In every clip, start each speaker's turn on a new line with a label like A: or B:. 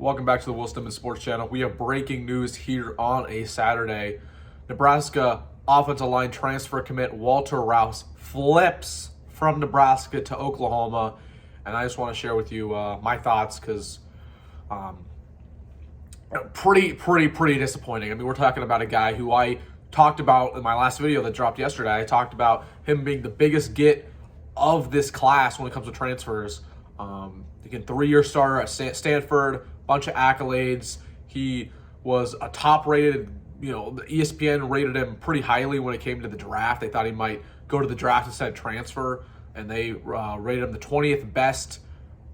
A: Welcome back to the Wilson Dittman Sports Channel. We have breaking news here on a Saturday. Nebraska offensive line transfer commit Walter Rouse flips from Nebraska to Oklahoma. And I just want to share with you my thoughts because pretty disappointing. I mean, we're talking about a guy who I talked about in my last video that dropped yesterday. I talked about him being the biggest get of this class when it comes to transfers. Again, 3-year starter at Stanford, bunch of accolades. He was a top-rated, the ESPN rated him pretty highly when it came to the draft. They thought he might go to the draft instead of transfer, and they rated him the 20th best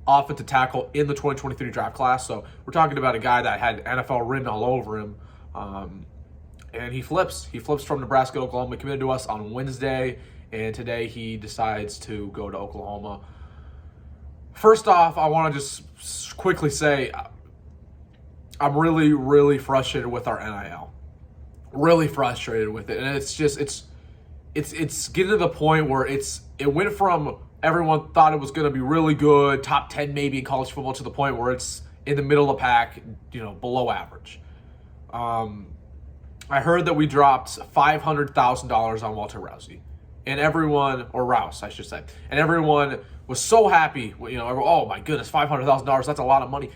A: offensive tackle in the 2023 draft class. So we're talking about a guy that had NFL written all over him. And he flips. He flips from Nebraska to Oklahoma. He committed to us on Wednesday, and today he decides to go to Oklahoma. First off, I want to just quickly say I'm really frustrated with our NIL. Really frustrated with it. And it's getting to the point where it went from everyone thought it was going to be really good, top 10 maybe in college football, to the point where it's in the middle of the pack, below average. I heard that we dropped $500,000 on Walter Rouse. And everyone, or Rouse, I should say, and everyone was so happy. Oh my goodness, $500,000, that's a lot of money.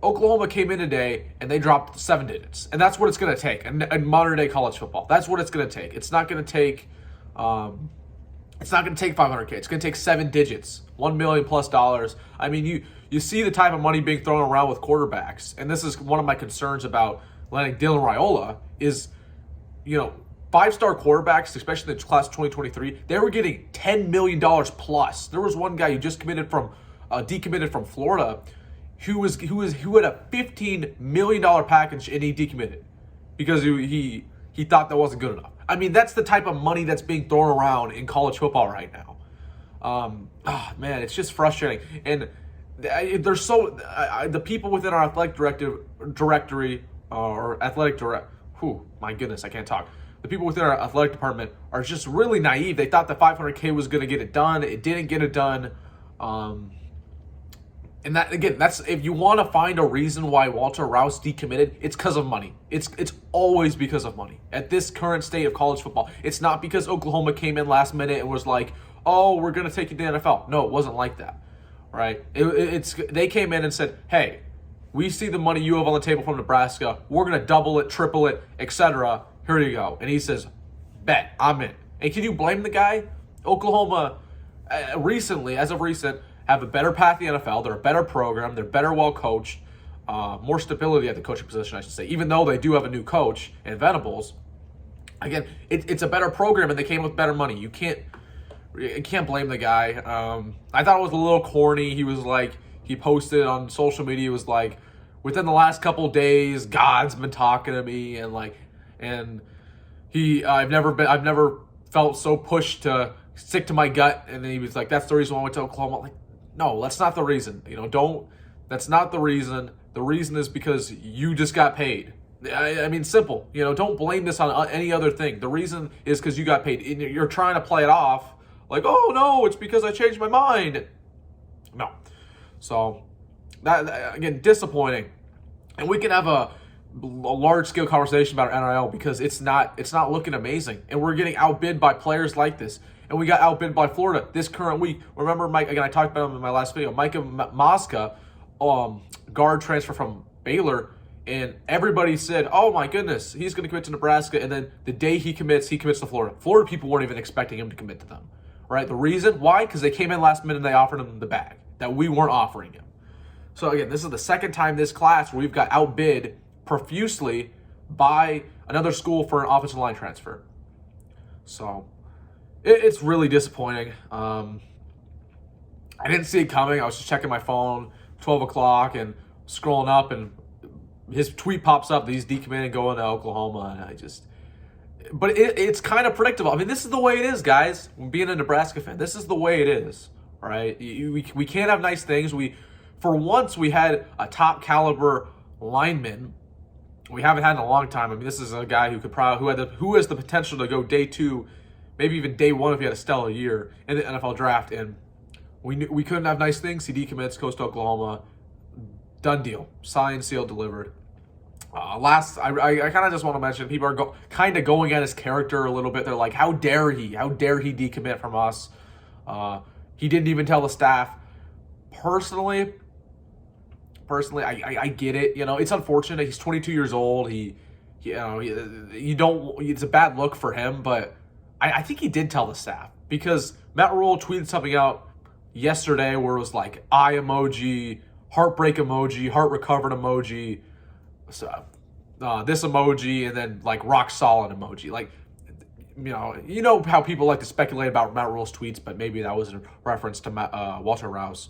A: Oklahoma came in today and they dropped 7 digits. And that's what it's going to take in modern day college football. That's what it's going to take. It's not going to take $500K. It's going to take 7 digits, $1 million plus dollars. I mean, you see the type of money being thrown around with quarterbacks. And this is one of my concerns about letting Dylan Raiola is, 5-star quarterbacks, especially in the class of 2023, they were getting $10 million plus. There was one guy who just decommitted from Florida, who had a $15 million package, and he decommitted because he thought that wasn't good enough. I mean, that's the type of money that's being thrown around in college football right now. Man, it's just frustrating. And there's the people within our athletic directory or athletic direct. My goodness, I can't talk. The people within our athletic department are just really naive. They thought the $500K was going to get it done. It didn't get it done. And that, again, that's, if you want to find a reason why Walter Rouse decommitted, it's because of money. It's always because of money. At this current state of college football, it's not because Oklahoma came in last minute and was like, oh, we're going to take you to the NFL. No, it wasn't like that, right? They came in and said, hey, we see the money you have on the table from Nebraska. We're going to double it, triple it, etc. Here you go. And he says, bet, I'm in. And can you blame the guy? Oklahoma, as of recent, have a better path to the NFL. They're a better program. They're better well coached. More stability at the coaching position, I should say. Even though they do have a new coach in Venables, again, it's a better program, and they came with better money. You can't blame the guy. I thought it was a little corny. He posted on social media, was like, within the last couple days, God's been talking to me, and I've never felt so pushed to stick to my gut. And then he was like, that's the reason why I went to Oklahoma. I'm like, no, that's not the reason. That's not the reason. The reason is because you just got paid. I mean, simple. Don't blame this on any other thing. The reason is because you got paid. You're trying to play it off like, oh no, it's because I changed my mind. No. So that again, disappointing. And we can have a large-scale conversation about our NIL because it's not looking amazing. And we're getting outbid by players like this. And we got outbid by Florida this current week. Remember, Mike, again, I talked about him in my last video. Micah Mosca, guard transfer from Baylor, and everybody said, oh my goodness, he's going to commit to Nebraska. And then the day he commits to Florida. Florida people weren't even expecting him to commit to them, right? The reason? Why? Because they came in last minute and they offered him the bag that we weren't offering him. So again, this is the second time this class where we've got outbid profusely by another school for an offensive line transfer. So it's really disappointing. I didn't see it coming. I was just checking my phone, 12 o'clock, and scrolling up, and his tweet pops up that he's decommitting going to Oklahoma, and but it's kind of predictable. I mean, this is the way it is, guys. Being a Nebraska fan, this is the way it is, right? We can't have nice things. For once, we had a top caliber lineman. We haven't had in a long time. I mean, this is a guy who has the potential to go day 2, maybe even day 1 if he had a stellar year in the NFL draft. And we couldn't have nice things. He decommits, goes to Oklahoma. done deal. Signed, sealed, delivered. Last, I kind of just want to mention, people are kind of going at his character a little bit. They're like, how dare he? How dare he decommit from us? He didn't even tell the staff. Personally, I get it. You know, it's unfortunate. He's 22 years old. It's a bad look for him, but I think he did tell the staff, because Matt Rule tweeted something out yesterday where it was like eye emoji, heartbreak emoji, heart recovered emoji, so, this emoji, and then like rock solid emoji. Like, you know how people like to speculate about Matt Rule's tweets, but maybe that was in reference to Walter Rouse.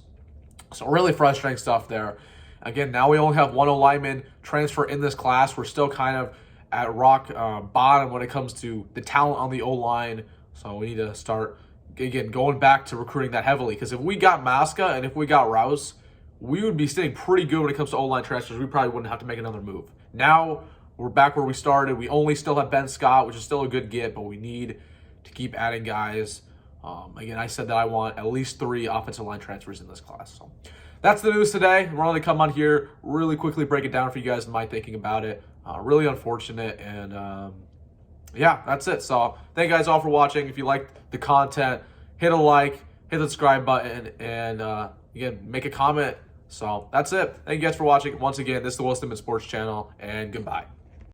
A: So really frustrating stuff there. Again, now we only have one O-lineman transfer in this class. We're still kind of at rock bottom when it comes to the talent on the O-line. So we need to start, again, going back to recruiting that heavily. Because if we got Masca and if we got Rouse, we would be sitting pretty good when it comes to O-line transfers. We probably wouldn't have to make another move. Now we're back where we started. We only still have Ben Scott, which is still a good get, but we need to keep adding guys. Again, I said that I want at least 3 offensive line transfers in this class. So that's the news today. We're going to come on here, really quickly break it down for you guys and my thinking about it. Really unfortunate, and yeah, that's it. So thank you guys all for watching. If you liked the content, hit a like, hit the subscribe button, and again, make a comment. So that's it. Thank you guys for watching. Once again, this is the Wilson Dittman Sports Channel, and goodbye.